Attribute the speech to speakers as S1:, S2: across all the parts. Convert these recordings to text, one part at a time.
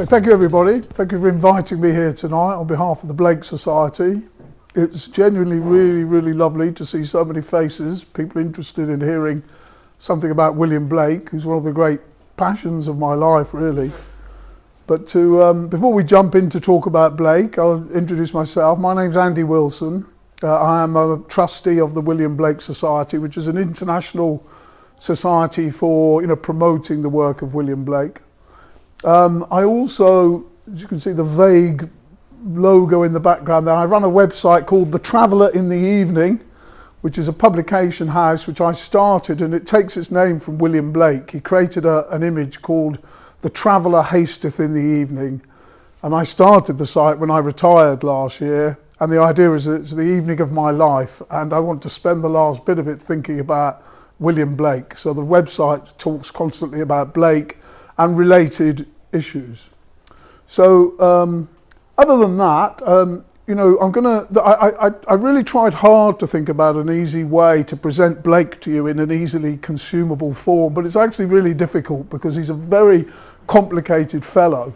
S1: Okay, thank you everybody. Thank you for inviting me here tonight on behalf of the Blake Society. It's genuinely really lovely to see so many faces, people interested in hearing something about William Blake, who's one of the great passions of my life really. But before we jump in to talk about Blake, I'll introduce myself. My name's Andy Wilson. I am a trustee of the William Blake Society, which is an international society for promoting the work of William Blake. I also, as you can see the vague logo in the background there, I run a website called The Traveller in the Evening, which is a publication house which I started, and it takes its name from William Blake. He created an image called The Traveller Hasteth in the Evening, and I started the site when I retired last year, and the idea is that it's the evening of my life and I want to spend the last bit of it thinking about William Blake. So the website talks constantly about Blake and related issues. So other than that, I really tried hard to think about an easy way to present Blake to you in an easily consumable form, but it's actually really difficult because he's a very complicated fellow.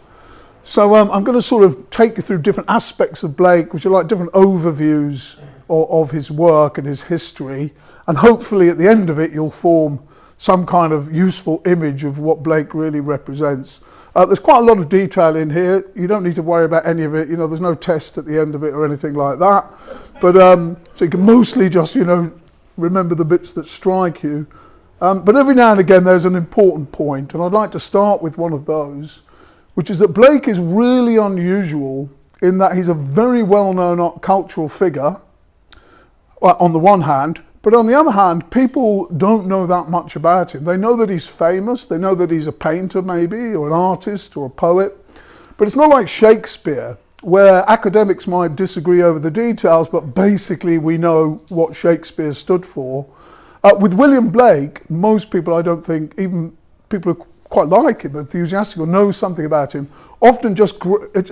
S1: So I'm going to sort of take you through different aspects of Blake, which are like different overviews of his work and his history, and hopefully at the end of it you'll form some kind of useful image of what Blake really represents. There's quite a lot of detail in here. You don't need to worry about any of it. There's no test at the end of it or anything like that. But so you can mostly just, remember the bits that strike you. But every now and again there's an important point, and I'd like to start with one of those, which is that Blake is really unusual in that he's a very well-known cultural figure, on the one hand, but on the other hand, people don't know that much about him. They know that he's famous, they know that he's a painter maybe, or an artist, or a poet, but it's not like Shakespeare, where academics might disagree over the details, but basically we know what Shakespeare stood for. With William Blake, most people, I don't think, even people who quite like him, enthusiastic, or know something about him, often just, it's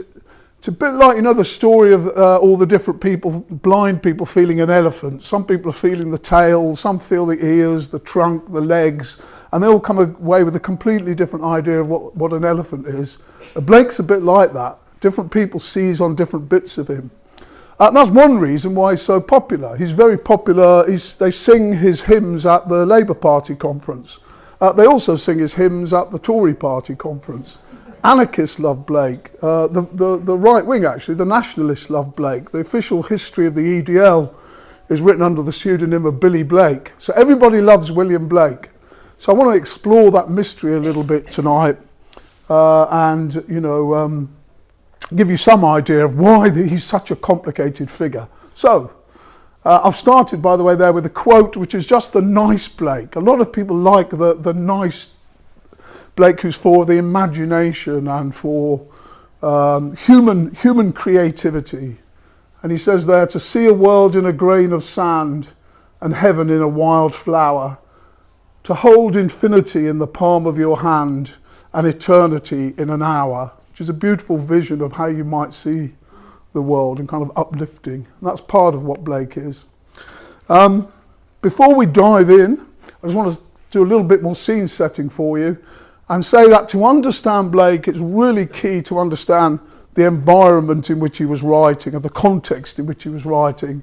S1: a bit like, the story of all the different people, blind people feeling an elephant. Some people are feeling the tail, some feel the ears, the trunk, the legs, and they all come away with a completely different idea of what an elephant is. Blake's a bit like that. Different people seize on different bits of him. That's one reason why he's so popular. He's very popular. They sing his hymns at the Labour Party conference. They also sing his hymns at the Tory Party conference. Anarchists love Blake. The right wing, actually, the nationalists love Blake. The official history of the EDL is written under the pseudonym of Billy Blake. So everybody loves William Blake. So I want to explore that mystery a little bit tonight and give you some idea of why he's such a complicated figure. So I've started, by the way, there with a quote which is just the nice Blake. A lot of people like the nice Blake, who's for the imagination and for human creativity. And he says there, to see a world in a grain of sand and heaven in a wild flower, to hold infinity in the palm of your hand and eternity in an hour, which is a beautiful vision of how you might see the world and kind of uplifting. And that's part of what Blake is. Before we dive in, I just want to do a little bit more scene setting for you and say that to understand Blake, it's really key to understand the environment in which he was writing and the context in which he was writing.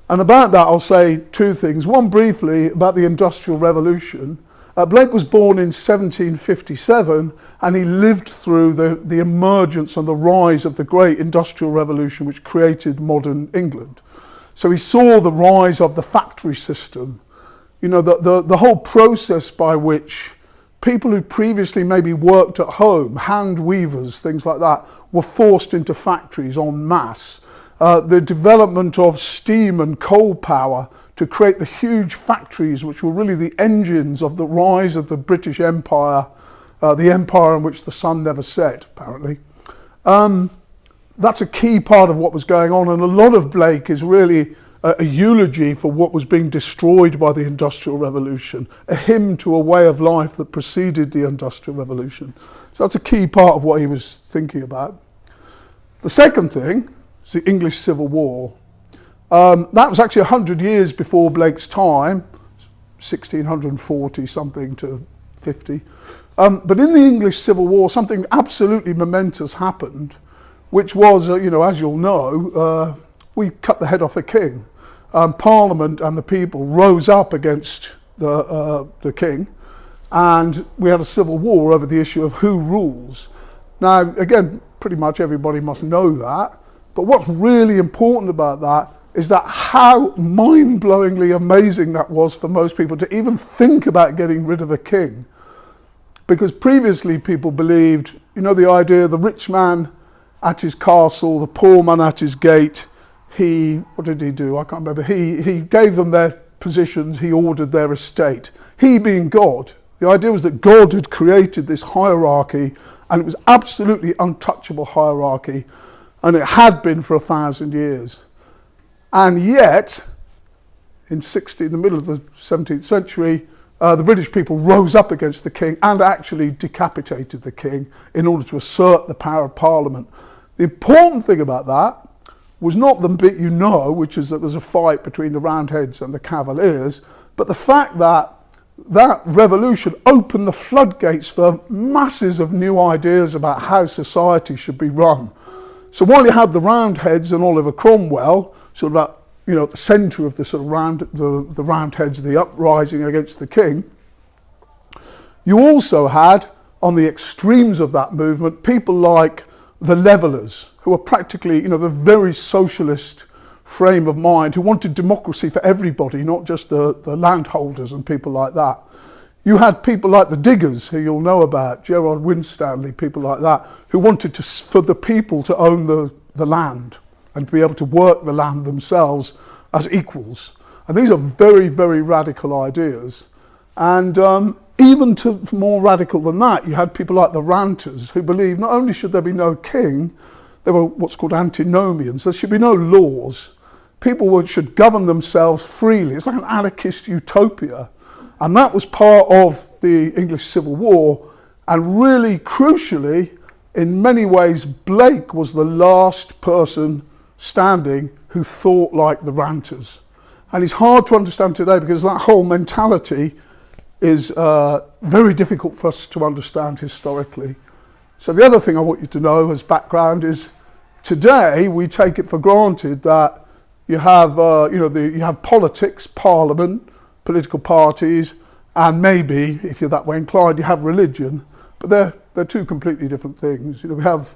S1: And about that, I'll say two things. One, briefly, about the Industrial Revolution. Blake was born in 1757 and he lived through the emergence and the rise of the great Industrial Revolution which created modern England. So he saw the rise of the factory system, the whole process by which people who previously maybe worked at home, hand weavers, things like that, were forced into factories en masse. The development of steam and coal power to create the huge factories which were really the engines of the rise of the British Empire, the empire in which the sun never set, apparently. That's a key part of what was going on, and a lot of Blake is really a eulogy for what was being destroyed by the Industrial Revolution, a hymn to a way of life that preceded the Industrial Revolution. So that's a key part of what he was thinking about. The second thing is the English Civil War. That was actually 100 years before Blake's time, 1640 something to 1750. But in the English Civil War, something absolutely momentous happened, which was, as you'll know, we cut the head off a king. Parliament and the people rose up against the king, and we had a civil war over the issue of who rules. Now, again, pretty much everybody must know that, but what's really important about that is that how mind-blowingly amazing that was for most people to even think about getting rid of a king. Because previously people believed, the idea, the rich man at his castle, the poor man at his gate, what did he do? I can't remember. He gave them their positions, he ordered their estate. He being God. The idea was that God had created this hierarchy, and it was absolutely untouchable hierarchy, and it had been for 1,000 years. And yet, in the middle of the 17th century, the British people rose up against the king and actually decapitated the king in order to assert the power of Parliament. The important thing about that was not the bit which is that there's a fight between the Roundheads and the Cavaliers, but the fact that that revolution opened the floodgates for masses of new ideas about how society should be run. So while you had the Roundheads and Oliver Cromwell, sort of at the centre of the sort of the Roundheads, the uprising against the king, you also had, on the extremes of that movement, people like the Levellers, who were practically, the very socialist frame of mind, who wanted democracy for everybody, not just the landholders and people like that. You had people like the Diggers, who you'll know about, Gerard Winstanley, people like that, who wanted for the people to own the land and to be able to work the land themselves as equals. And these are very, very radical ideas. And even more radical than that, you had people like the Ranters, who believed not only should there be no king, there were what's called antinomians, there should be no laws. People should govern themselves freely. It's like an anarchist utopia. And that was part of the English Civil War. And really crucially, in many ways, Blake was the last person standing who thought like the Ranters. And it's hard to understand today because that whole mentality is very difficult for us to understand historically. So the other thing I want you to know as background is today we take it for granted that you have, you have politics, parliament, political parties, and maybe, if you're that way inclined, you have religion. But they're two completely different things. We have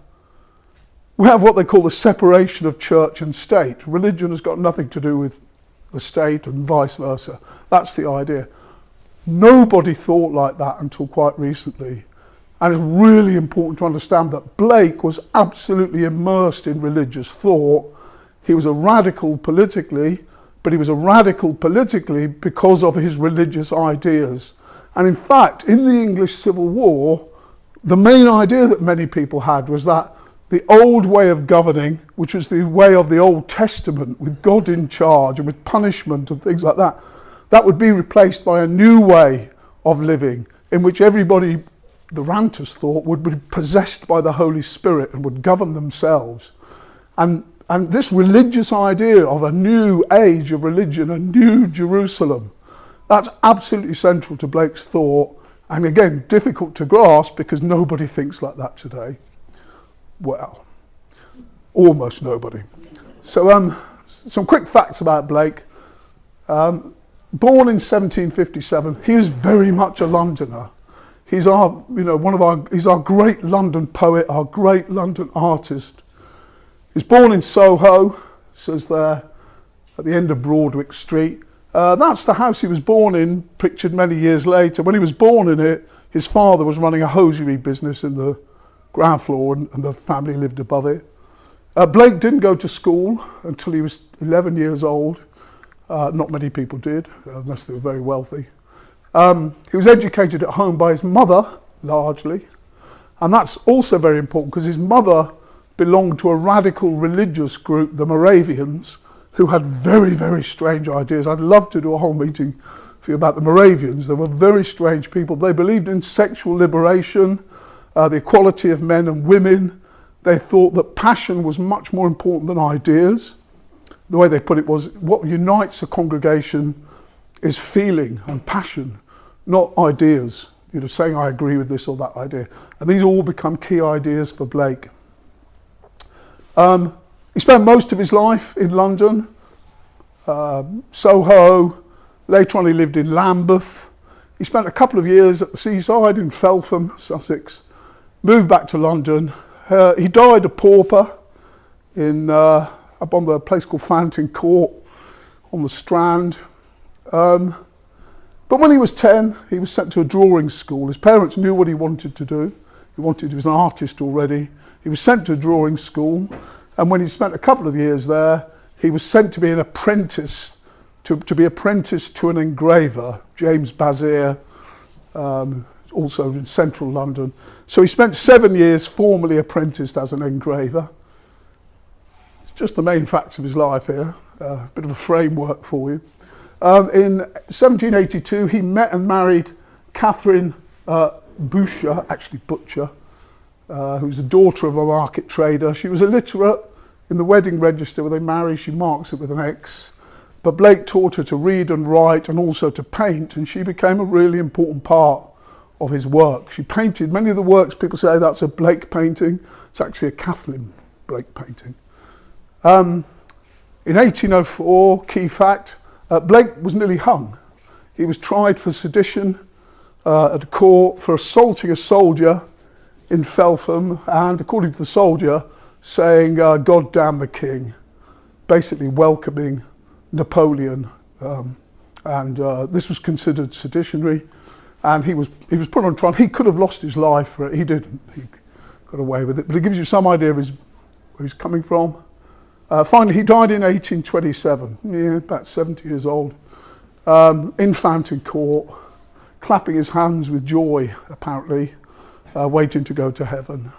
S1: what they call the separation of church and state. Religion has got nothing to do with the state and vice versa. That's the idea. Nobody thought like that until quite recently. And it's really important to understand that Blake was absolutely immersed in religious thought. He was a radical politically, but he was a radical politically because of his religious ideas. And in fact, in the English Civil War, the main idea that many people had was that the old way of governing, which was the way of the Old Testament, with God in charge and with punishment and things like that, that would be replaced by a new way of living in which everybody, the Ranters thought, would be possessed by the Holy Spirit and would govern themselves. And this religious idea of a new age of religion, a new Jerusalem, that's absolutely central to Blake's thought, and again, difficult to grasp because nobody thinks like that today. Well, almost nobody. So some quick facts about Blake. Born in 1757, he was very much a Londoner. He's our, he's our great London poet, our great London artist. He's born in Soho, says there, at the end of Broadwick Street. That's the house he was born in, pictured many years later. When he was born in it, his father was running a hosiery business in the ground floor and the family lived above it. Blake didn't go to school until he was 11 years old. Not many people did, unless they were very wealthy. He was educated at home by his mother, largely. And that's also very important because his mother belonged to a radical religious group, the Moravians, who had very, very strange ideas. I'd love to do a whole meeting for you about the Moravians. They were very strange people. They believed in sexual liberation, the equality of men and women. They thought that passion was much more important than ideas. The way they put it was, what unites a congregation is feeling and passion, not ideas. saying I agree with this or that idea. And these all become key ideas for Blake. He spent most of his life in London, Soho. Later on he lived in Lambeth. He spent a couple of years at the seaside in Feltham, Sussex, moved back to London. He died a pauper up on the place called Fountain Court on the Strand. But when he was 10, he was sent to a drawing school. His parents knew what he wanted to do. He was an artist already. He was sent to a drawing school, and when he spent a couple of years there, he was sent to be an apprentice, to be apprenticed to an engraver, James Bazier, also in central London. So he spent 7 years formally apprenticed as an engraver. It's just the main facts of his life here, a bit of a framework for you. In 1782, he met and married Catherine Butcher, who's the daughter of a market trader. She was illiterate. In the wedding register where they marry, she marks it with an X. But Blake taught her to read and write and also to paint, and she became a really important part of his work. She painted many of the works. People say that's a Blake painting. It's actually a Kathleen Blake painting. In 1804, key fact, Blake was nearly hung. He was tried for sedition at a court for assaulting a soldier in Feltham, and according to the soldier, saying, God damn the king, basically welcoming Napoleon. This was considered seditionary, and he was put on trial. He could have lost his life for it. He didn't. He got away with it. But it gives you some idea of where he's coming from. Finally, he died in 1827, about 70 years old, in Fountain Court, clapping his hands with joy, apparently, waiting to go to heaven.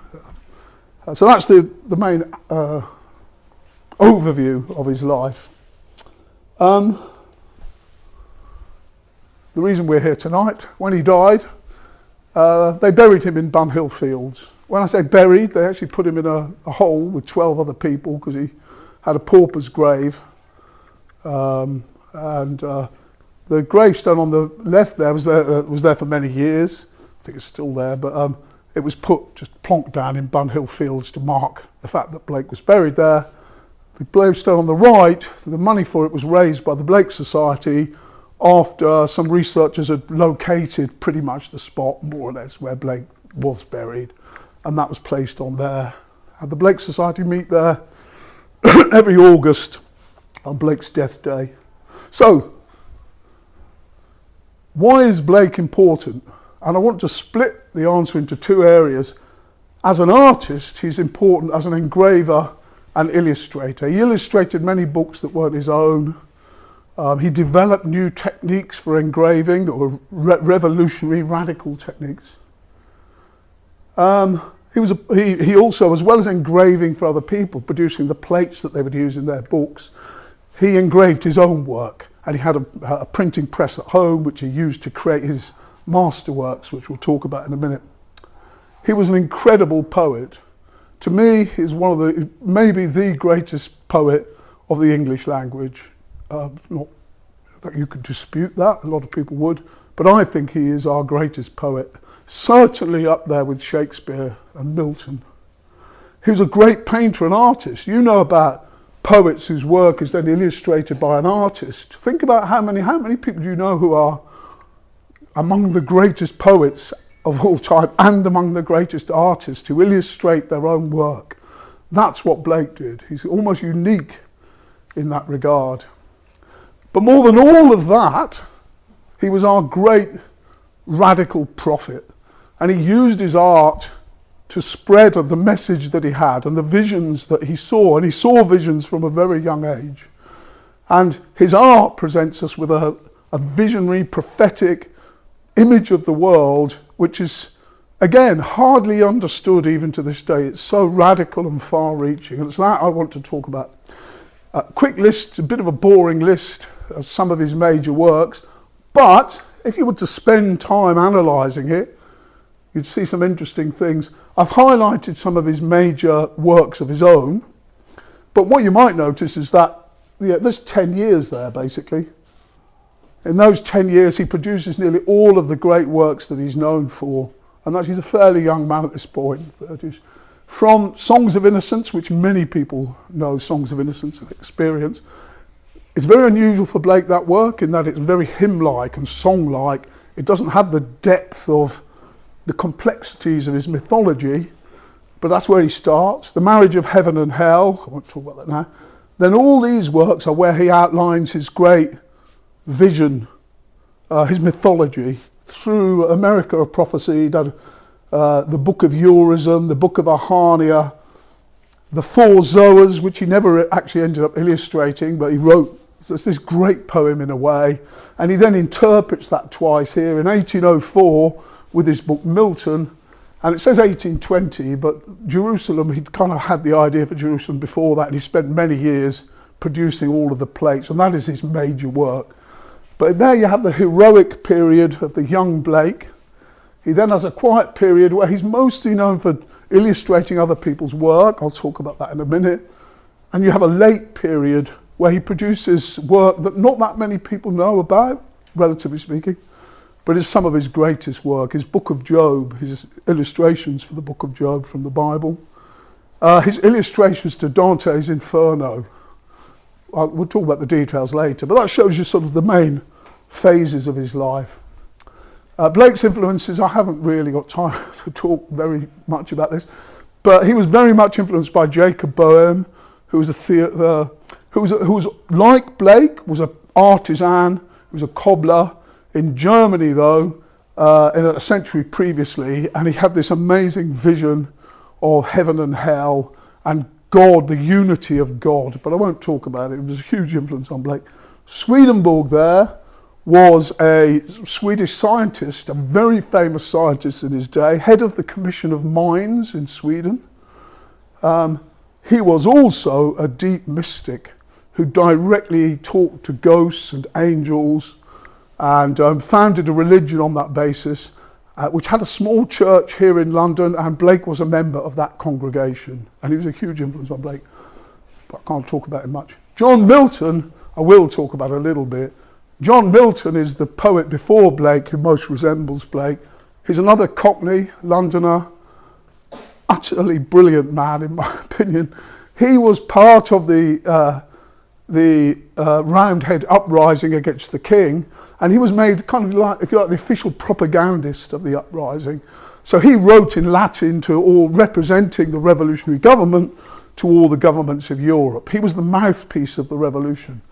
S1: So that's the main overview of his life. The reason we're here tonight, when he died, they buried him in Bunhill Fields. When I say buried, they actually put him in a hole with 12 other people because he had a pauper's grave. The gravestone on the left there was there for many years. I think it's still there, but it was just plonked down in Bunhill Fields to mark the fact that Blake was buried there. The gravestone on the right, the money for it was raised by the Blake Society after some researchers had located pretty much the spot, more or less, where Blake was buried, and that was placed on there. And the Blake Society meet there every August on Blake's death day. So, why is Blake important? And I want to split the answer into two areas. As an artist, he's important as an engraver and illustrator. He illustrated many books that weren't his own. He developed new techniques for engraving, or revolutionary, radical techniques. He also, as well as engraving for other people, producing the plates that they would use in their books, he engraved his own work, and he had a printing press at home which he used to create his masterworks, which we'll talk about in a minute. He was an incredible poet. To me, he's maybe the greatest poet of the English language. Not that you could dispute that, a lot of people would, but I think he is our greatest poet. Certainly up there with Shakespeare and Milton. He was a great painter and artist. You know about poets whose work is then illustrated by an artist. Think about how many people do you know who are among the greatest poets of all time and among the greatest artists who illustrate their own work. That's what Blake did. He's almost unique in that regard. But more than all of that, he was our great radical prophet. And he used his art to spread the message that he had and the visions that he saw. And he saw visions from a very young age. And his art presents us with a visionary, prophetic image of the world, which is, again, hardly understood even to this day. It's so radical and far-reaching. And it's that I want to talk about. A quick list, a bit of a boring list of some of his major works. But if you were to spend time analysing it, you'd see some interesting things. I've highlighted some of his major works of his own, but what you might notice is that there's 10 years there, basically. In those 10 years, he produces nearly all of the great works that he's known for. And that he's a fairly young man at this point, in the 30s. From Songs of Innocence, which many people know, Songs of Innocence and experience. It's very unusual for Blake, that work, in that it's very hymn-like and song-like. It doesn't have the depth of the complexities of his mythology, but that's where he starts. The Marriage of Heaven and Hell, I won't talk about that now. Then all these works are where he outlines his great vision, his mythology, through America of Prophecy, the Book of Urizen, the Book of Ahania, the Four Zoas, which he never actually ended up illustrating, but he wrote this great poem in a way, and he then interprets that twice here in 1804 with his book Milton, and it says 1820, but Jerusalem, he'd kind of had the idea for Jerusalem before that, and he spent many years producing all of the plates, and that is his major work. But there you have the heroic period of the young Blake. He then has a quiet period where he's mostly known for illustrating other people's work. I'll talk about that in a minute. And you have a late period where he produces work that not that many people know about, relatively speaking, but it's some of his greatest work. His Book of Job, his illustrations for the Book of Job from the Bible. His illustrations to Dante's Inferno. We'll talk about the details later, but that shows you sort of the main phases of his life. Blake's influences, I haven't really got time to talk very much about this, but he was very much influenced by Jacob Boehm, who was like Blake, was an artisan, who was a cobbler in Germany though, in a century previously, and he had this amazing vision of heaven and hell and God, the unity of God, but I won't talk about it. It was a huge influence on Blake. Swedenborg there was a Swedish scientist, a very famous scientist in his day, head of the Commission of Mines in Sweden. He was also a deep mystic who directly talked to ghosts and angels and founded a religion on that basis, which had a small church here in London, and Blake was a member of that congregation, and he was a huge influence on Blake, but I can't talk about him much. John Milton, I will talk about a little bit. John Milton is the poet before Blake who most resembles Blake. He's another Cockney, Londoner, utterly brilliant man in my opinion. He was part of the Roundhead uprising against the king, and he was made kind of like, if you like, the official propagandist of the uprising. So he wrote in Latin to all, representing the revolutionary government, to all the governments of Europe. He was the mouthpiece of the revolution.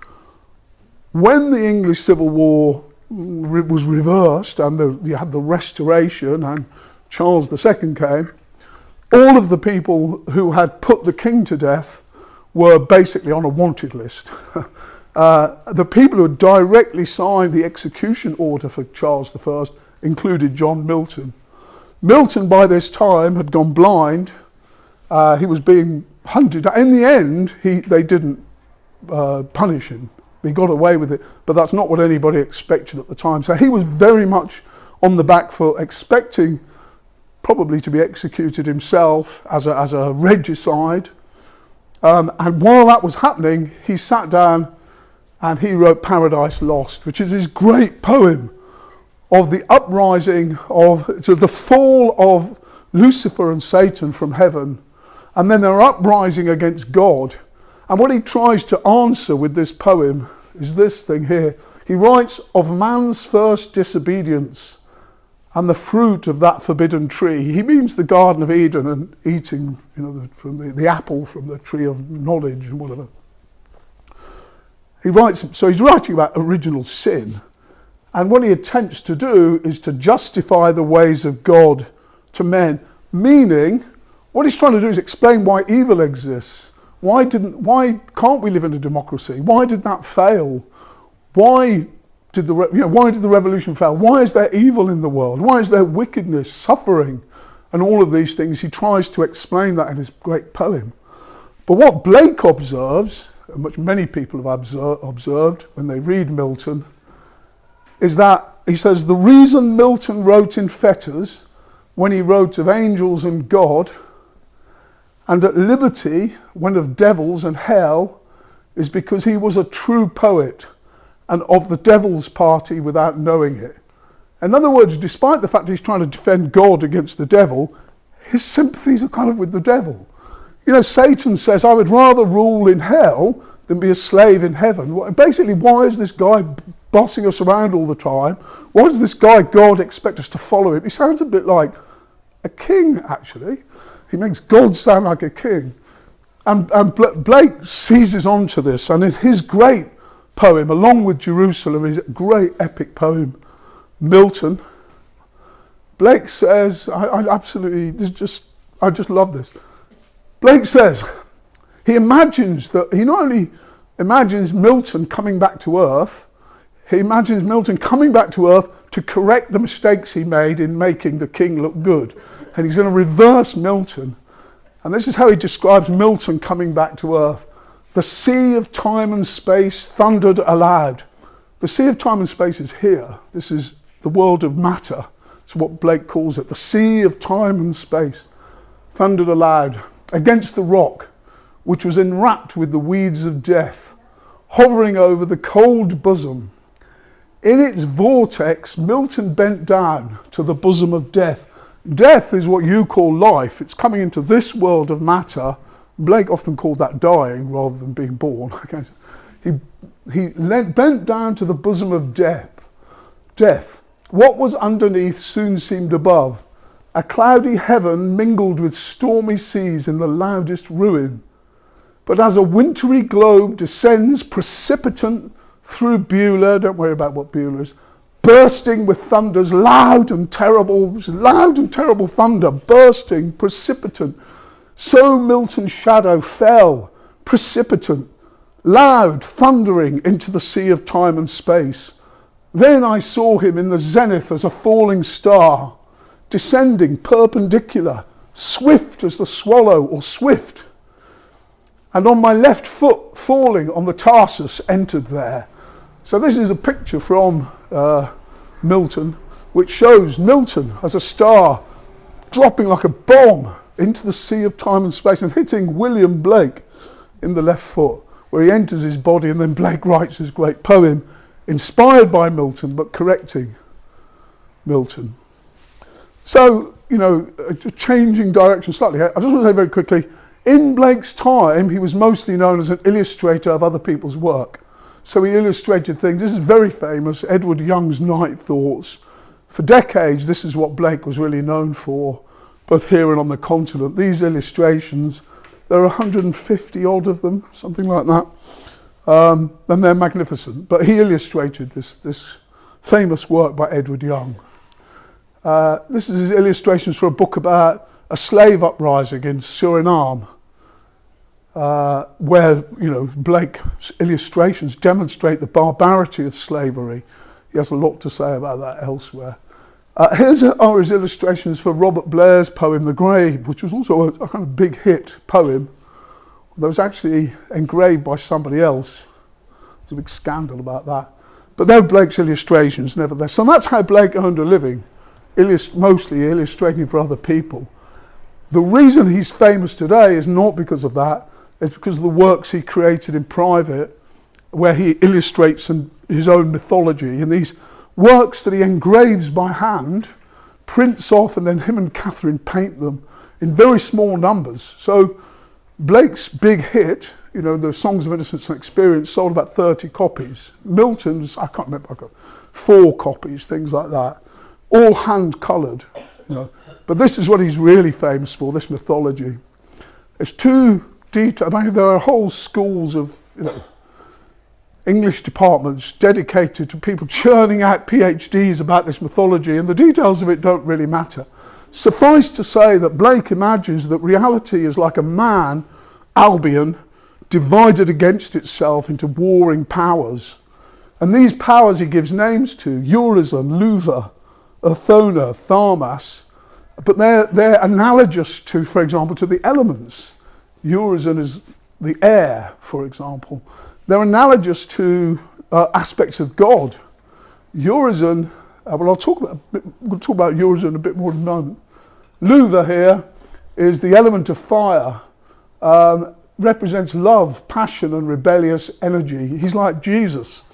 S1: When the English Civil War was reversed and you had the Restoration and Charles II came, all of the people who had put the king to death were basically on a wanted list. The people who had directly signed the execution order for Charles I included John Milton. Milton by this time had gone blind. He was being hunted. In the end, they didn't punish him. He got away with it, but that's not what anybody expected at the time. So he was very much on the back foot, expecting probably to be executed himself as a regicide. And while that was happening, he sat down and he wrote Paradise Lost, which is his great poem of the uprising the fall of Lucifer and Satan from heaven, and then their uprising against God. And what he tries to answer with this poem is this thing here. He writes of man's first disobedience and the fruit of that forbidden tree. He means the Garden of Eden and eating, from the apple from the tree of knowledge and whatever. He writes, so he's writing about original sin. And what he attempts to do is to justify the ways of God to men, meaning what he's trying to do is explain why evil exists. Why can't we live in a democracy? Why did that fail? Why did the revolution fail? Why is there evil in the world? Why is there wickedness, suffering, and all of these things? He tries to explain that in his great poem. But what Blake observes, and which many people have observed when they read Milton, is that he says the reason Milton wrote in fetters when he wrote of angels and God, and at liberty when of devils and hell, is because he was a true poet, and of the devil's party without knowing it. In other words, despite the fact he's trying to defend God against the devil, his sympathies are kind of with the devil. You know, Satan says, I would rather rule in hell than be a slave in heaven. Basically, why is this guy bossing us around all the time? Why does this guy, God, expect us to follow him? He sounds a bit like a king, actually. He makes God sound like a king. And Blake seizes onto this, and in his great poem, along with Jerusalem, his great epic poem, Milton, Blake says, I just love this. Blake says, he not only imagines Milton coming back to earth, he imagines Milton coming back to earth to correct the mistakes he made in making the king look good. And he's going to reverse Milton. And this is how he describes Milton coming back to earth. The sea of time and space thundered aloud. The sea of time and space is here. This is the world of matter. It's what Blake calls it. The sea of time and space thundered aloud against the rock, which was enwrapped with the weeds of death, hovering over the cold bosom. In its vortex, Milton bent down to the bosom of death. Death is what you call life. It's coming into this world of matter. Blake often called that dying rather than being born. He bent down to the bosom of death. What was underneath soon seemed above. A cloudy heaven mingled with stormy seas in the loudest ruin. But as a wintry globe descends precipitant through Beulah, don't worry about what Beulah is, bursting with thunders, loud and terrible thunder, bursting, precipitant. So Milton's shadow fell, precipitant, loud, thundering into the sea of time and space. Then I saw him in the zenith as a falling star, descending perpendicular, swift as the swallow or swift. And on my left foot falling on the tarsus entered there. So this is a picture from Milton, which shows Milton as a star dropping like a bomb into the sea of time and space and hitting William Blake in the left foot, where he enters his body, and then Blake writes his great poem, inspired by Milton, but correcting Milton. So, you know, changing direction slightly. I just want to say very quickly, in Blake's time, he was mostly known as an illustrator of other people's work. So he illustrated things. This is very famous, Edward Young's Night Thoughts. For decades, this is what Blake was really known for, both here and on the continent. These illustrations, there are 150 odd of them, something like that. And they're magnificent. But he illustrated this famous work by Edward Young. This is his illustrations for a book about a slave uprising in Suriname, where, you know, Blake's illustrations demonstrate the barbarity of slavery. He has a lot to say about that elsewhere. Here are his illustrations for Robert Blair's poem, The Grave, which was also a kind of big hit poem that was actually engraved by somebody else. There's a big scandal about that. But they're Blake's illustrations, nevertheless. So that's how Blake earned a living, mostly illustrating for other people. The reason he's famous today is not because of that, it's because of the works he created in private, where he illustrates his own mythology. And these works that he engraves by hand, prints off, and then him and Catherine paint them in very small numbers. So Blake's big hit, you know, the Songs of Innocence and Experience, sold about 30 copies. Milton's, I can't remember, I got 4 copies, things like that, all hand-coloured, you know. But this is what he's really famous for, this mythology. It's too detailed. I mean, there are whole schools of, you know, English departments dedicated to people churning out PhDs about this mythology, and the details of it don't really matter. Suffice to say that Blake imagines that reality is like a man, Albion, divided against itself into warring powers. And these powers he gives names to: Urizen, Luva, Urthona, Tharmas. But they're analogous to, for example, to the elements. Urizen is the air, for example. They're analogous to aspects of God. Urizen, well, we'll talk about Urizen a bit more in a moment. Luva here is the element of fire, represents love, passion, and rebellious energy. He's like Jesus.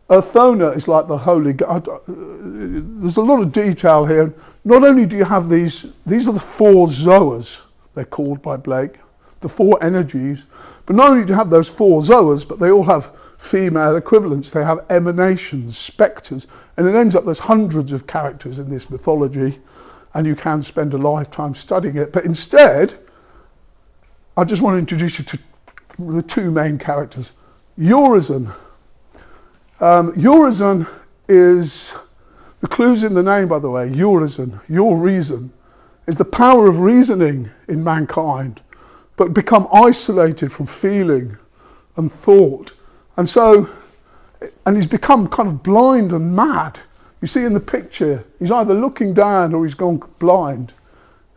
S1: Urthona is like the holy God. There's a lot of detail here. Not only do you have these are the four zoas, they're called by Blake, the four energies, but not only do you have those four zoas, but they all have female equivalents. They have emanations, spectres, and it ends up there's hundreds of characters in this mythology, and you can spend a lifetime studying it. But instead, I just want to introduce you to the two main characters. Urizen. Urizen is, the clue's in the name by the way, Urizen, your reason, is the power of reasoning in mankind, but become isolated from feeling and thought. And so, and he's become kind of blind and mad. You see in the picture, he's either looking down or he's gone blind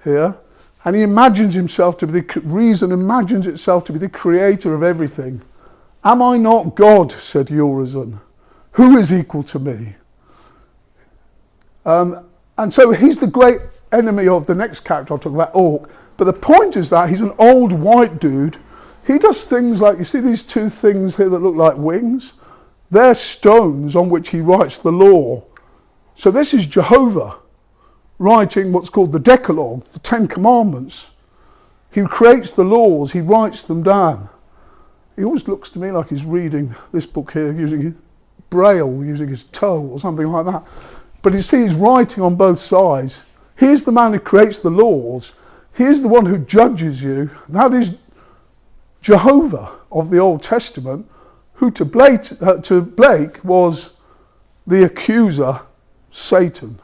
S1: here. And he imagines himself to be reason imagines itself to be the creator of everything. Am I not God, said Urizen. Who is equal to me? And so he's the great enemy of the next character I'll talk about, Orc. But the point is that he's an old white dude. He does things like, you see these two things here that look like wings? They're stones on which he writes the law. So this is Jehovah writing what's called the Decalogue, the Ten Commandments. He creates the laws, he writes them down. He always looks to me like he's reading this book here using his braille, using his toe or something like that. But you see he's writing on both sides. He's the man who creates the laws. He's the one who judges you. That is Jehovah of the Old Testament, who to Blake was the accuser, Satan.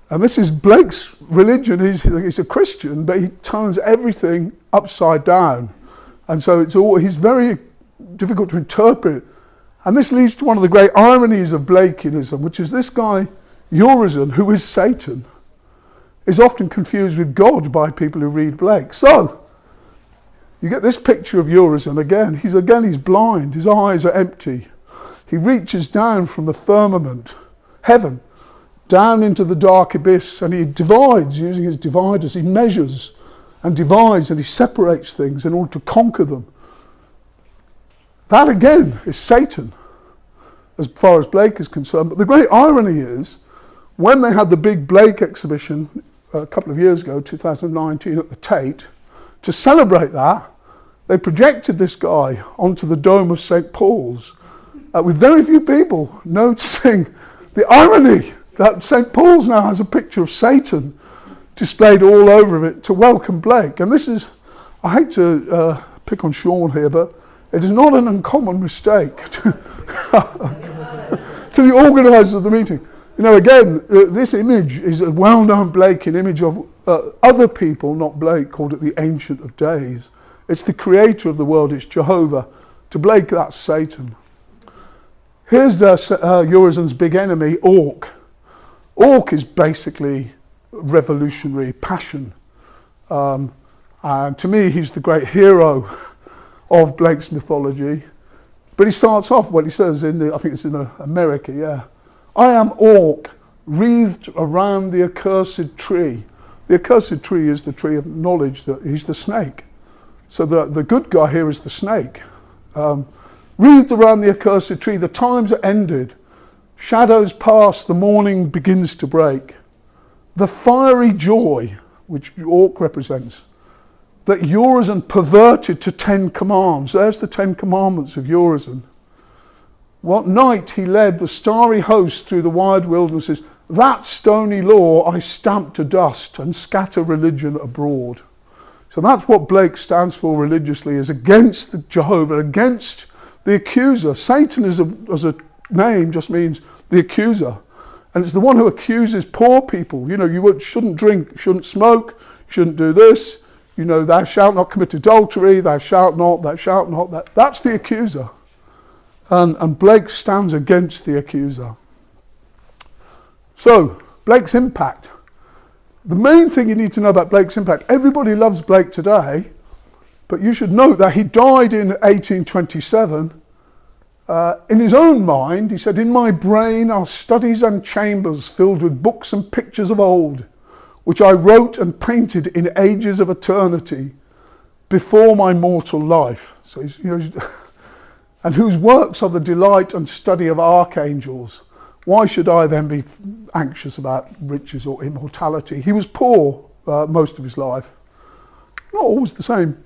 S1: And this is Blake's religion. He's a Christian, but he turns everything upside down. And so he's very difficult to interpret. And this leads to one of the great ironies of Blakeanism, which is this guy, Urizen, who is Satan, is often confused with God by people who read Blake. So, you get this picture of Urizen again. He's blind, his eyes are empty. He reaches down from the firmament, heaven, down into the dark abyss, and he divides using his dividers. He measures and divides and he separates things in order to conquer them. That again is Satan, as far as Blake is concerned. But the great irony is, when they had the big Blake exhibition a couple of years ago, 2019, at the Tate, to celebrate that, they projected this guy onto the dome of St. Paul's, with very few people noticing the irony that St. Paul's now has a picture of Satan displayed all over it to welcome Blake. And this is, I hate to pick on Sean here, but it is not an uncommon mistake to the organisers of the meeting. You know, again, this image is a well-known Blakean image of other people, not Blake, called it the Ancient of Days. It's the creator of the world, it's Jehovah. To Blake, that's Satan. Here's Urizen's big enemy, Orc. Orc is basically revolutionary passion. And to me, he's the great hero of Blake's mythology. But he starts off, well, he says I think it's in America, yeah. I am Orc, wreathed around the accursed tree. The accursed tree is the tree of knowledge, that he's the snake. So the good guy here is the snake. Wreathed around the accursed tree, the times are ended. Shadows pass, the morning begins to break. The fiery joy, which Orc represents, that Urizen perverted to 10 commands. There's the 10 commandments of Urizen. What night he led the starry host through the wide wildernesses, that stony law I stamp to dust and scatter religion abroad. So that's what Blake stands for religiously, is against the Jehovah, against the accuser. Satan as a name just means the accuser. And it's the one who accuses poor people. You know, you shouldn't drink, shouldn't smoke, shouldn't do this. You know, thou shalt not commit adultery, thou shalt not. That's the accuser. And Blake stands against the accuser. So, Blake's impact. The main thing you need to know about Blake's impact, everybody loves Blake today, but you should note that he died in 1827. In his own mind, he said, in my brain are studies and chambers filled with books and pictures of old, which I wrote and painted in ages of eternity before my mortal life. So he's and whose works are the delight and study of archangels. Why should I then be anxious about riches or immortality? He was poor most of his life. Not always the same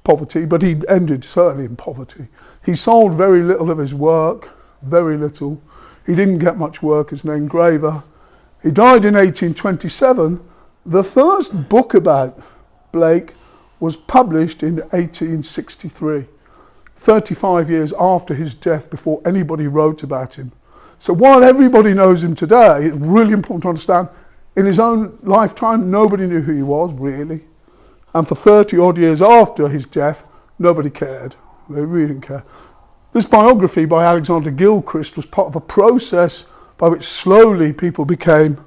S1: poverty, but he ended certainly in poverty. He sold very little of his work, very little. He didn't get much work as an engraver. He died in 1827. The first book about Blake was published in 1863, 35 years after his death, before anybody wrote about him. So while everybody knows him today, it's really important to understand, in his own lifetime, nobody knew who he was, really. And for 30 odd years after his death, nobody cared. They really didn't care. This biography by Alexander Gilchrist was part of a process by which slowly people became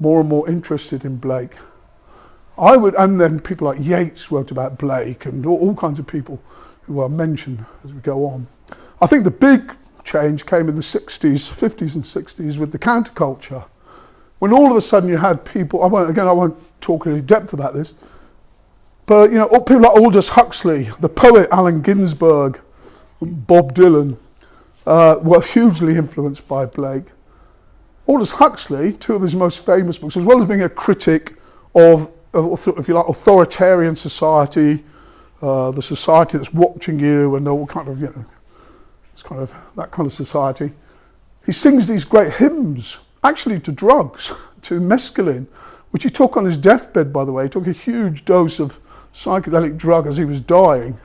S1: more and more interested in Blake. And then people like Yeats wrote about Blake, and all kinds of people who are mentioned as we go on. I think the big change came in the 60s, 50s and 60s with the counterculture. When all of a sudden you had people, I won't talk in any depth about this, but people like Aldous Huxley, the poet Allen Ginsberg, Bob Dylan, were hugely influenced by Blake. Aldous Huxley, two of his most famous books, as well as being a critic of if you like, authoritarian society, the society that's watching you, and all kind of, it's kind of that kind of society. He sings these great hymns, actually to drugs, to mescaline, which he took on his deathbed, by the way. He took a huge dose of psychedelic drug as he was dying.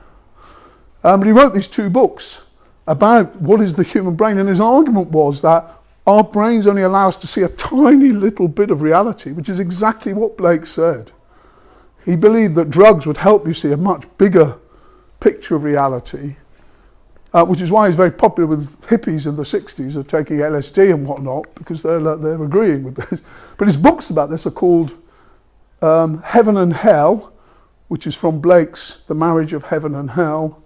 S1: But he wrote these two books about what is the human brain, and his argument was that our brains only allow us to see a tiny little bit of reality, which is exactly what Blake said. He believed that drugs would help you see a much bigger picture of reality, which is why he's very popular with hippies in the 60s of taking LSD and whatnot, because they're agreeing with this. But his books about this are called Heaven and Hell, which is from Blake's The Marriage of Heaven and Hell.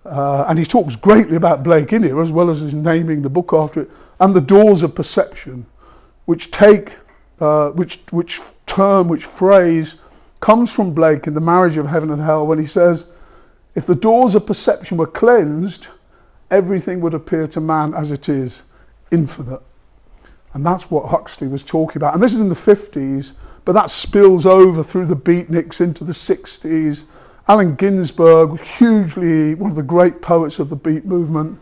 S1: And he talks greatly about Blake in here, as well as his naming the book after it, and The Doors of Perception, which phrase comes from Blake in The Marriage of Heaven and Hell, when he says, if the doors of perception were cleansed, everything would appear to man as it is, infinite. And that's what Huxley was talking about. And this is in the 50s, but that spills over through the beatniks into the 60s. Allen Ginsberg, hugely, one of the great poets of the beat movement,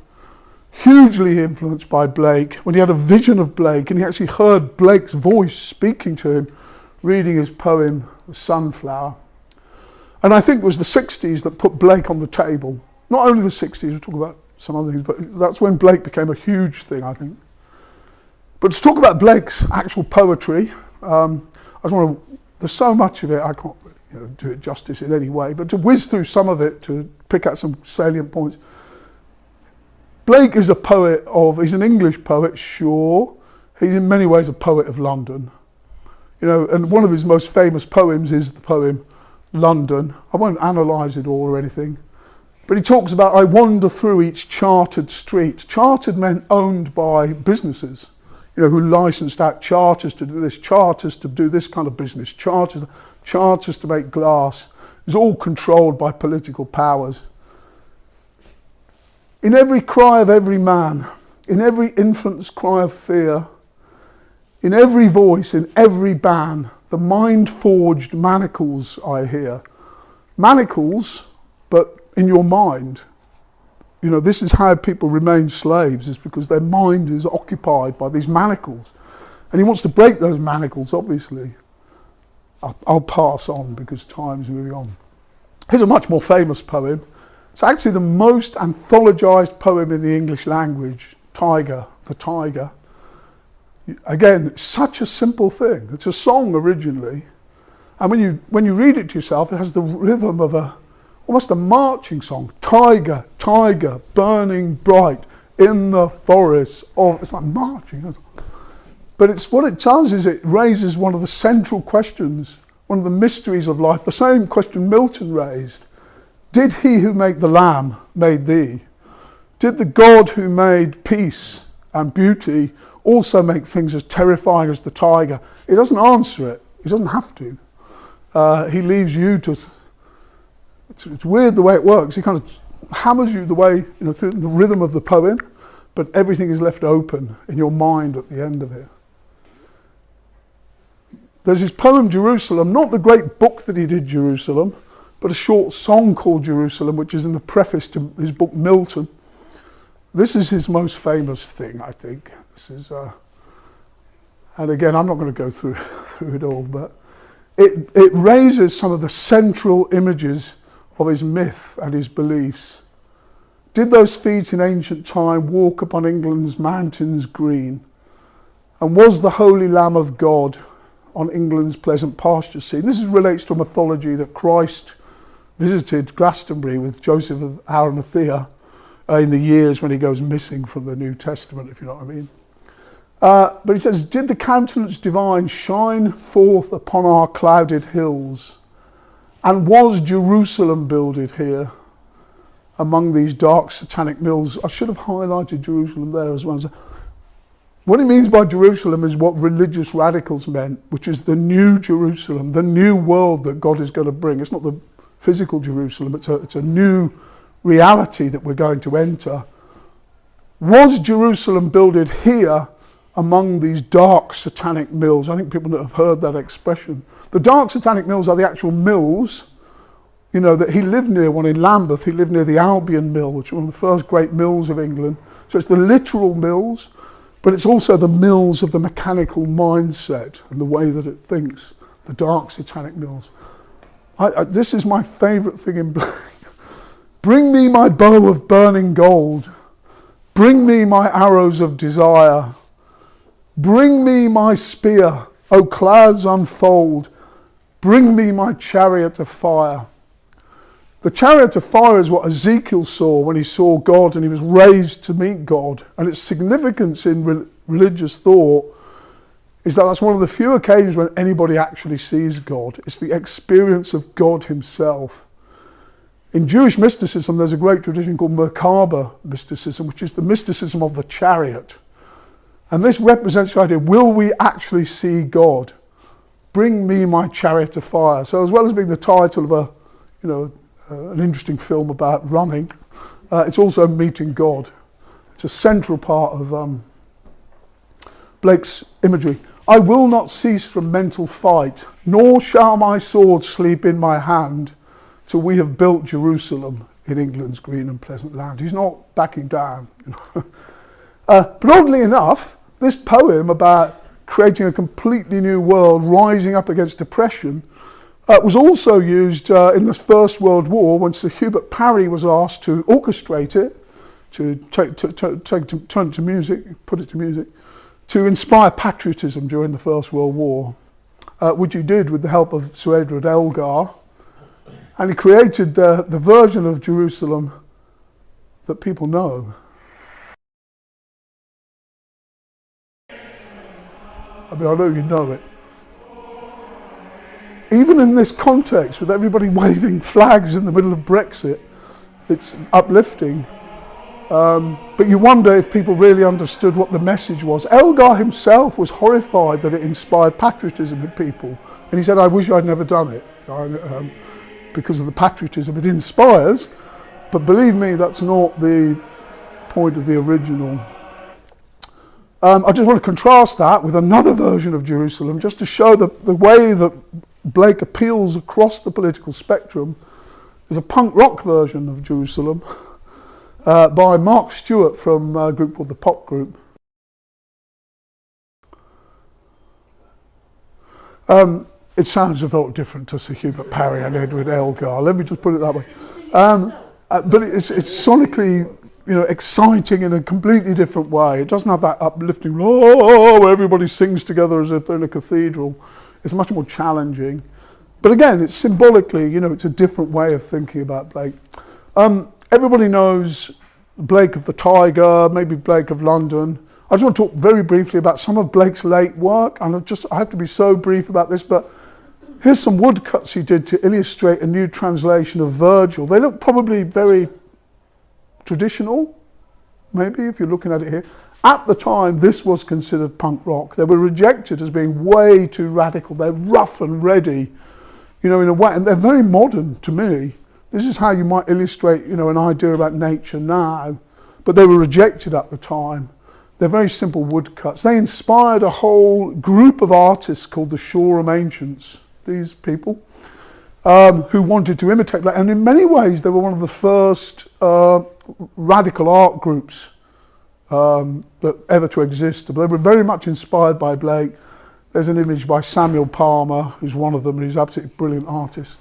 S1: hugely influenced by Blake. When he had a vision of Blake, and he actually heard Blake's voice speaking to him, reading his poem, The Sunflower. And I think it was the 60s that put Blake on the table. Not only the 60s, we'll talk about some other things, but that's when Blake became a huge thing, I think. But to talk about Blake's actual poetry, there's so much of it, I can't do it justice in any way, but to whiz through some of it, to pick out some salient points. Blake is he's an English poet, sure. He's in many ways a poet of London. And one of his most famous poems is the poem London. I won't analyse it all or anything, but he talks about, I wander through each chartered street. Chartered meant owned by businesses, who licensed out charters to do this, charters to do this kind of business, charters to make glass. It's all controlled by political powers. In every cry of every man, in every infant's cry of fear, in every voice, in every ban, the mind-forged manacles I hear. Manacles, but in your mind. This is how people remain slaves, is because their mind is occupied by these manacles. And he wants to break those manacles, obviously. I'll pass on because time's moving on. Here's a much more famous poem. It's actually the most anthologized poem in the English language, Tiger, the Tiger. Again, such a simple thing. It's a song originally, and when you read it to yourself, it has the rhythm of almost a marching song. Tiger, tiger, burning bright in the forest of. It's like marching. But what it does is it raises one of the central questions, one of the mysteries of life. The same question Milton raised: did he who made the lamb made thee? Did the God who made peace and beauty also make things as terrifying as the tiger? He doesn't answer it. He doesn't have to. He leaves you to. It's weird the way it works. He kind of hammers you the way, through the rhythm of the poem, but everything is left open in your mind at the end of it. There's his poem Jerusalem, not the great book that he did, Jerusalem, but a short song called Jerusalem, which is in the preface to his book Milton. This is his most famous thing, I think. This is, and again, I'm not going to go through it all, but it raises some of the central images of his myth and his beliefs. Did those feet in ancient time walk upon England's mountains green? And was the holy Lamb of God on England's pleasant pasture seen? This relates to a mythology that Christ visited Glastonbury with Joseph of Arimathea in the years when he goes missing from the New Testament, if you know what I mean. But he says, did the countenance divine shine forth upon our clouded hills? And was Jerusalem builded here among these dark satanic mills? I should have highlighted Jerusalem there as well. What he means by Jerusalem is what religious radicals meant, which is the new Jerusalem, the new world that God is going to bring. It's not the physical Jerusalem, it's a new reality that we're going to enter. Was Jerusalem builded here among these dark satanic mills? I think people that have heard that expression. The dark satanic mills are the actual mills, that he lived near, one in Lambeth. He lived near the Albion Mill, which was one of the first great mills of England. So it's the literal mills, but it's also the mills of the mechanical mindset and the way that it thinks, the dark satanic mills. This is my favourite thing in black. Bring me my bow of burning gold. Bring me my arrows of desire. Bring me my spear, O clouds unfold. Bring me my chariot of fire. The chariot of fire is what Ezekiel saw when he saw God and he was raised to meet God. And its significance in religious thought is that that's one of the few occasions when anybody actually sees God. It's the experience of God himself. In Jewish mysticism, there's a great tradition called Merkaba mysticism, which is the mysticism of the chariot. And this represents the idea, will we actually see God? Bring me my chariot of fire. So as well as being the title of an interesting film about running, it's also meeting God. It's a central part of Blake's imagery. I will not cease from mental fight, nor shall my sword sleep in my hand, till we have built Jerusalem in England's green and pleasant land. He's not backing down. But oddly enough, this poem about creating a completely new world, rising up against depression, was also used in the First World War when Sir Hubert Parry was asked to orchestrate it, to turn it to music, put it to music, to inspire patriotism during the First World War, which he did with the help of Sir Edward Elgar. And he created the version of Jerusalem that people know. I mean, I know you know it. Even in this context, with everybody waving flags in the middle of Brexit, it's uplifting. But you wonder if people really understood what the message was. Elgar himself was horrified that it inspired patriotism in people. And he said, I wish I'd never done it. Because of the patriotism it inspires, but believe me, that's not the point of the original. I just want to contrast that with another version of Jerusalem, just to show the way that Blake appeals across the political spectrum. There's a punk rock version of Jerusalem by Mark Stewart from a group called the Pop Group. It sounds a lot different to Sir Hubert Parry and Edward Elgar. Let me just put it that way. But it's sonically, exciting in a completely different way. It doesn't have that uplifting, where everybody sings together as if they're in a cathedral. It's much more challenging. But again, it's symbolically, it's a different way of thinking about Blake. Everybody knows Blake of the Tiger, maybe Blake of London. I just want to talk very briefly about some of Blake's late work, and I have to be so brief about this, but here's some woodcuts he did to illustrate a new translation of Virgil. They look probably very traditional, maybe, if you're looking at it here. At the time, this was considered punk rock. They were rejected as being way too radical. They're rough and ready, in a way, and they're very modern to me. This is how you might illustrate, you know, an idea about nature now, but they were rejected at the time. They're very simple woodcuts. They inspired a whole group of artists called the Shoreham Ancients, these people, who wanted to imitate Blake. And in many ways, they were one of the first radical art groups that ever to exist. But they were very much inspired by Blake. There's an image by Samuel Palmer, who's one of them, and he's an absolutely brilliant artist.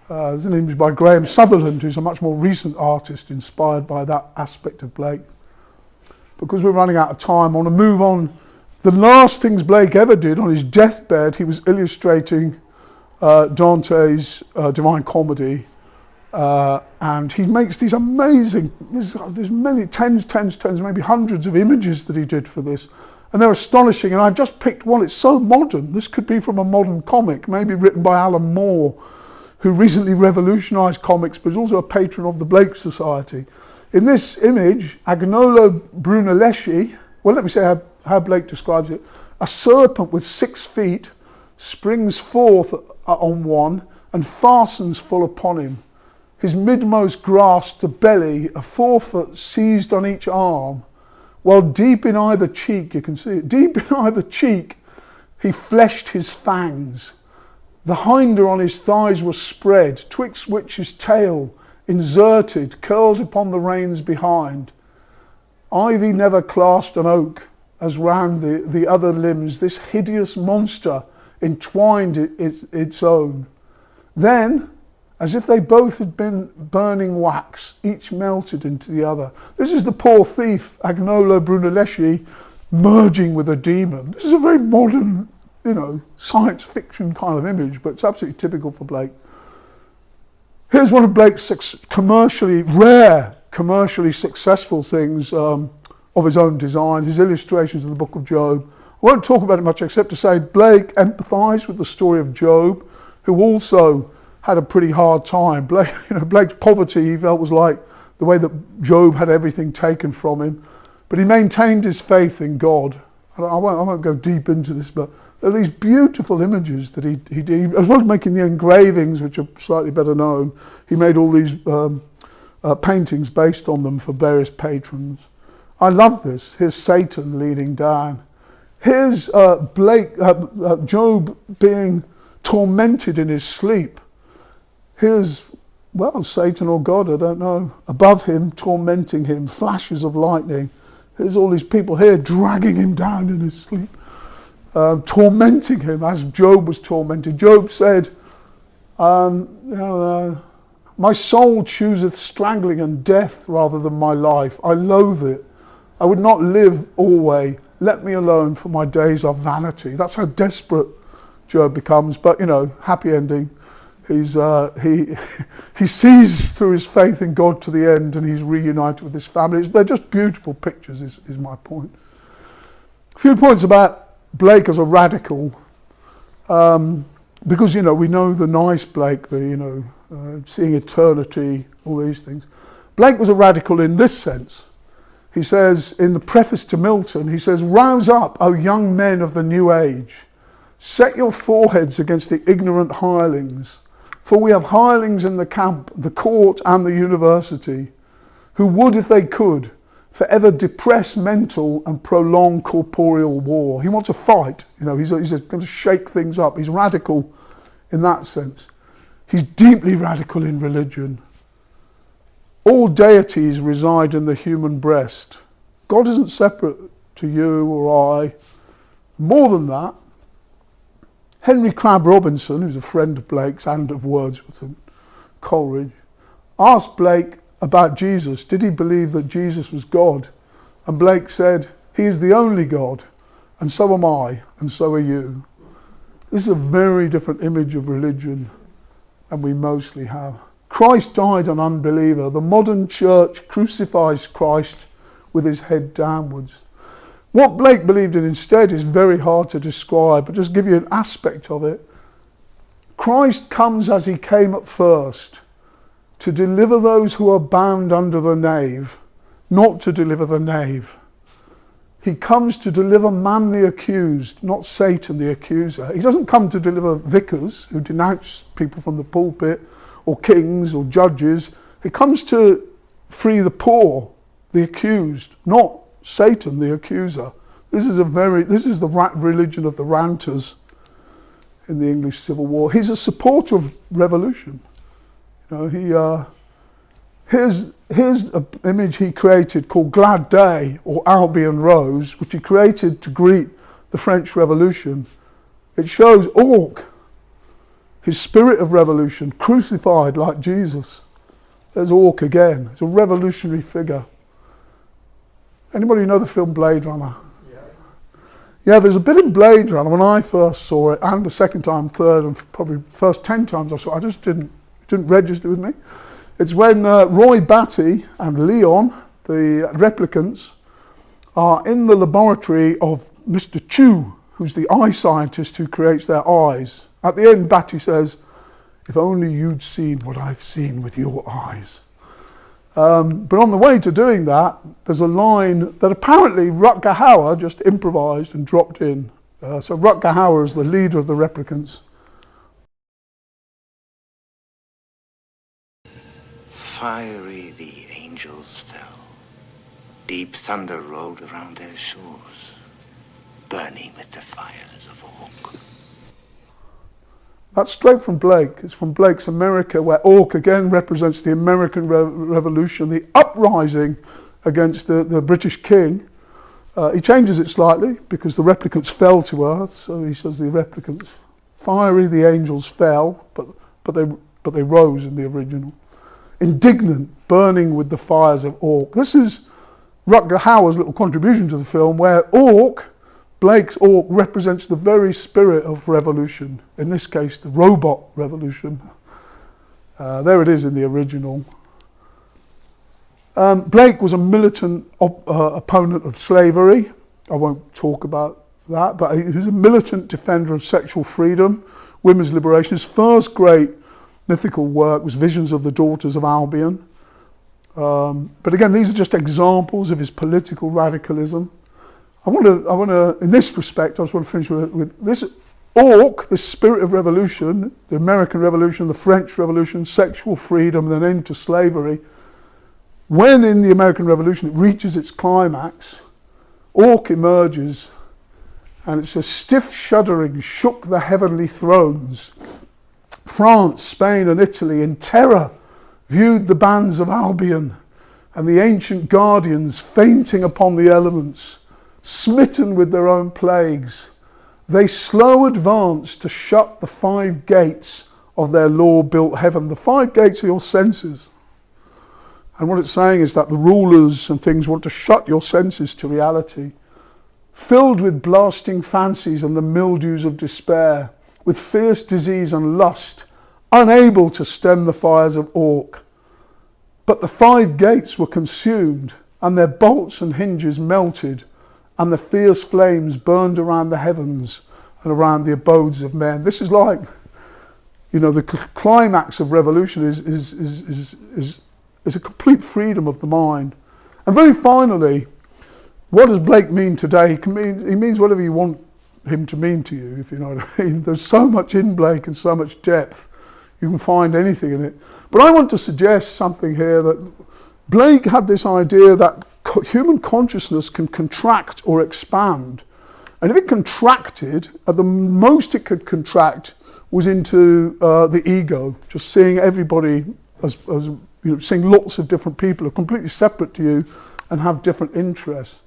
S1: There's an image by Graham Sutherland, who's a much more recent artist inspired by that aspect of Blake. Because we're running out of time, I want to move on. The last things Blake ever did on his deathbed, he was illustrating Dante's Divine Comedy, and he makes these amazing, there's many, tens, maybe hundreds of images that he did for this, and they're astonishing. And I've just picked one. It's so modern. This could be from a modern comic, maybe written by Alan Moore, who recently revolutionised comics, but is also a patron of the Blake Society. In this image, Agnolo Brunelleschi, well, let me say how Blake describes it. A serpent with 6 feet springs forth on one and fastens full upon him. His midmost grasps the belly, a forefoot seized on each arm, while deep in either cheek, you can see it, deep in either cheek, he fleshed his fangs. The hinder on his thighs was spread, twixt which his tail, inserted, curled upon the reins behind. Ivy never clasped an oak, as round the other limbs this hideous monster entwined its own. Then, as if they both had been burning wax, each melted into the other. This is the poor thief, Agnolo Brunelleschi, merging with a demon. This is a very modern, you know, science fiction kind of image, but it's absolutely typical for Blake. Here's one of Blake's rare commercially successful things of his own design, his illustrations of the Book of Job. I won't talk about it much except to say Blake empathised with the story of Job, who also had a pretty hard time. Blake's poverty, he felt, was like the way that Job had everything taken from him, but he maintained his faith in God. I won't go deep into this, but there are these beautiful images that he did, as well as making the engravings, which are slightly better known. He made all these paintings based on them for various patrons. I love this. Here's Satan leaning down. Here's Job being tormented in his sleep. Here's, well, Satan or God, I don't know, above him, tormenting him, flashes of lightning. Here's all these people here dragging him down in his sleep, tormenting him as Job was tormented. Job said, my soul chooseth strangling and death rather than my life. I loathe it. I would not live always. Let me alone, for my days are vanity. That's how desperate Job becomes, but, you know, happy ending. He sees through his faith in God to the end, and he's reunited with his family. They're just beautiful pictures, is my point. A few points about Blake as a radical, because, you know, we know the nice Blake, seeing eternity, all these things. Blake was a radical in this sense. He says, in the preface to Milton, he says, "Rouse up, O young men of the new age. Set your foreheads against the ignorant hirelings. For we have hirelings in the camp, the court and the university, who would, if they could, forever depress mental and prolong corporeal war." He wants a fight. You know, he's going to shake things up. He's radical in that sense. He's deeply radical in religion. All deities reside in the human breast. God isn't separate to you or I. More than that, Henry Crabb Robinson, who's a friend of Blake's and of Wordsworth and Coleridge, asked Blake about Jesus. Did he believe that Jesus was God? And Blake said, "He is the only God, and so am I, and so are you." This is a very different image of religion than we mostly have. Christ died an unbeliever. The modern church crucifies Christ with his head downwards. What Blake believed in instead is very hard to describe, but just give you an aspect of it. Christ comes as he came at first, to deliver those who are bound under the nave, not to deliver the knave. He comes to deliver man the accused, not Satan the accuser. He doesn't come to deliver vicars who denounce people from the pulpit, or kings or judges. He comes to free the poor, the accused, not Satan, the accuser. This is the religion of the ranters in the English Civil War. He's a supporter of revolution. You know, here's an image he created called Glad Day, or Albion Rose, which he created to greet the French Revolution. It shows Orc, his spirit of revolution, crucified like Jesus. There's Orc again. It's a revolutionary figure. Anybody know the film Blade Runner? Yeah, there's a bit in Blade Runner, when I first saw it, and the second time, third, and probably first 10 times I saw it, I just didn't register with me. It's when Roy Batty and Leon, the replicants, are in the laboratory of Mr. Chu, who's the eye scientist who creates their eyes. At the end, Batty says, "If only you'd seen what I've seen with your eyes." But on the way to doing that, there's a line that apparently Rutger Hauer just improvised and dropped in. So Rutger Hauer is the leader of the replicants.
S2: Fiery the angels fell. Deep thunder rolled around their shores, burning with the fires of Orc.
S1: That's straight from Blake. It's from Blake's America, where Orc again represents the American Revolution, the uprising against the British king. He changes it slightly because the replicants fell to earth, so he says the replicants, fiery the angels fell, but they rose in the original. Indignant, burning with the fires of Orc. This is Rutger Hauer's little contribution to the film, where Blake's Orc represents the very spirit of revolution, in this case the robot revolution. There it is in the original. Blake was a militant opponent of slavery. I won't talk about that, but he was a militant defender of sexual freedom, women's liberation. His first great mythical work was Visions of the Daughters of Albion. But again, these are just examples of his political radicalism. I want to, in this respect, I just want to finish with this Orc, this spirit of revolution, the American Revolution, the French Revolution, sexual freedom, and an end to slavery. When in the American Revolution it reaches its climax, Orc emerges, and it says, "Stiff shuddering shook the heavenly thrones. France, Spain, and Italy in terror viewed the bands of Albion, and the ancient guardians fainting upon the elements, smitten with their own plagues. They slow advanced to shut the 5 gates of their law-built heaven." The 5 gates are your senses. And what it's saying is that the rulers and things want to shut your senses to reality. Filled with blasting fancies and the mildews of despair, with fierce disease and lust, unable to stem the fires of Orc. But the 5 gates were consumed, and their bolts and hinges melted, and the fierce flames burned around the heavens and around the abodes of men. This is like, you know, the climax of revolution is a complete freedom of the mind. And very finally, what does Blake mean today? He means whatever you want him to mean to you, if you know what I mean. There's so much in Blake and so much depth. You can find anything in it. But I want to suggest something here, that Blake had this idea that human consciousness can contract or expand. And if it contracted, at the most it could contract was into the ego, just seeing everybody as you know, seeing lots of different people who are completely separate to you and have different interests.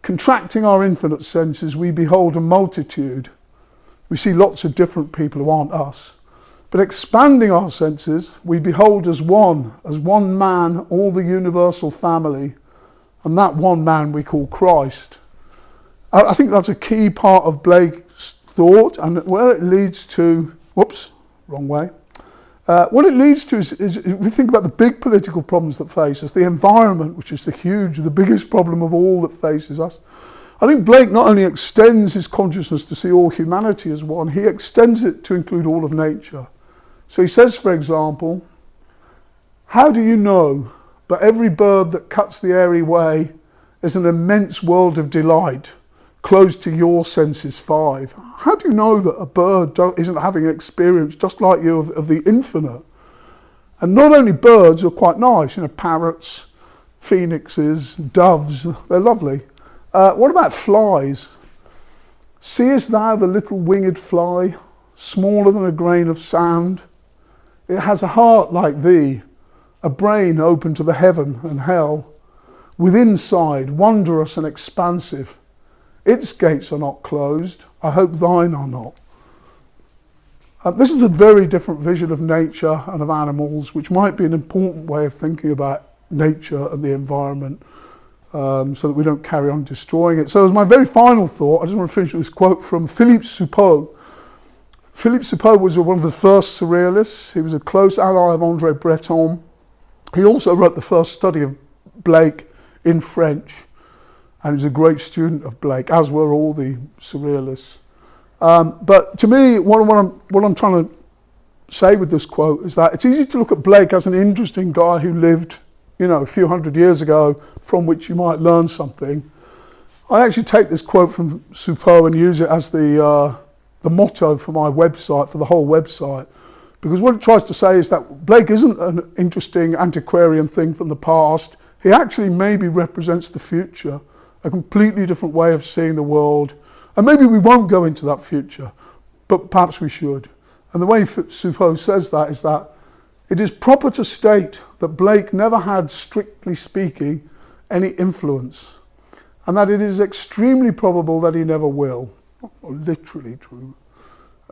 S1: Contracting our infinite senses, we behold a multitude. We see lots of different people who aren't us. But expanding our senses, we behold as one man, all the universal family, and that one man we call Christ. I think that's a key part of Blake's thought, and where it leads to, whoops, wrong way. What it leads to is we think about the big political problems that face us, the environment, which is the biggest problem of all that faces us. I think Blake not only extends his consciousness to see all humanity as one, he extends it to include all of nature. So he says, for example, "How do you know, but every bird that cuts the airy way is an immense world of delight, closed to your senses 5. How do you know that a bird isn't having an experience just like you of the infinite? And not only birds are quite nice, you know, parrots, phoenixes, doves, they're lovely. What about flies? Seest thou the little winged fly, smaller than a grain of sand? It has a heart like thee, a brain open to the heaven and hell, with inside wondrous and expansive. Its gates are not closed, I hope thine are not. This is a very different vision of nature and of animals, which might be an important way of thinking about nature and the environment, so that we don't carry on destroying it. So as my very final thought, I just want to finish with this quote from Philippe Soupault. Philippe Soupault was one of the first surrealists. He was a close ally of André Breton. He also wrote the first study of Blake in French, and he was a great student of Blake, as were all the surrealists. But to me, what I'm trying to say with this quote is that it's easy to look at Blake as an interesting guy who lived, you know, a few hundred years ago, from which you might learn something. I actually take this quote from Soupault and use it as the motto for my website, for the whole website, because what it tries to say is that Blake isn't an interesting antiquarian thing from the past. He actually maybe represents the future, a completely different way of seeing the world. And maybe we won't go into that future, but perhaps we should. And the way Soupault says that is that it is proper to state that Blake never had, strictly speaking, any influence, and that it is extremely probable that he never will. Not literally true.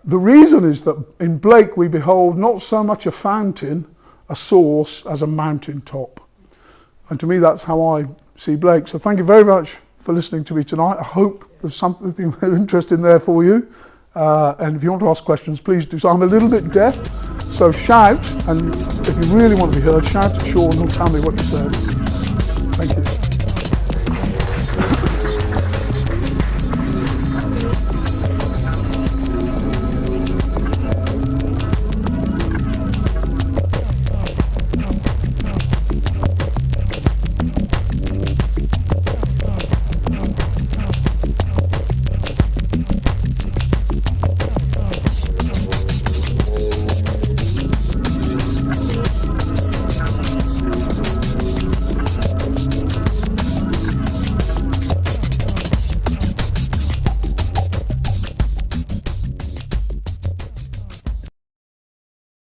S1: The reason is that in Blake we behold not so much a fountain, a source, as a mountain top. And to me that's how I see Blake. So thank you very much for listening to me tonight. I hope there's something interesting there for you. And if you want to ask questions, please do so. I'm a little bit deaf, so shout, and if you really want to be heard, shout to Sean and he'll tell me what you said. Thank you.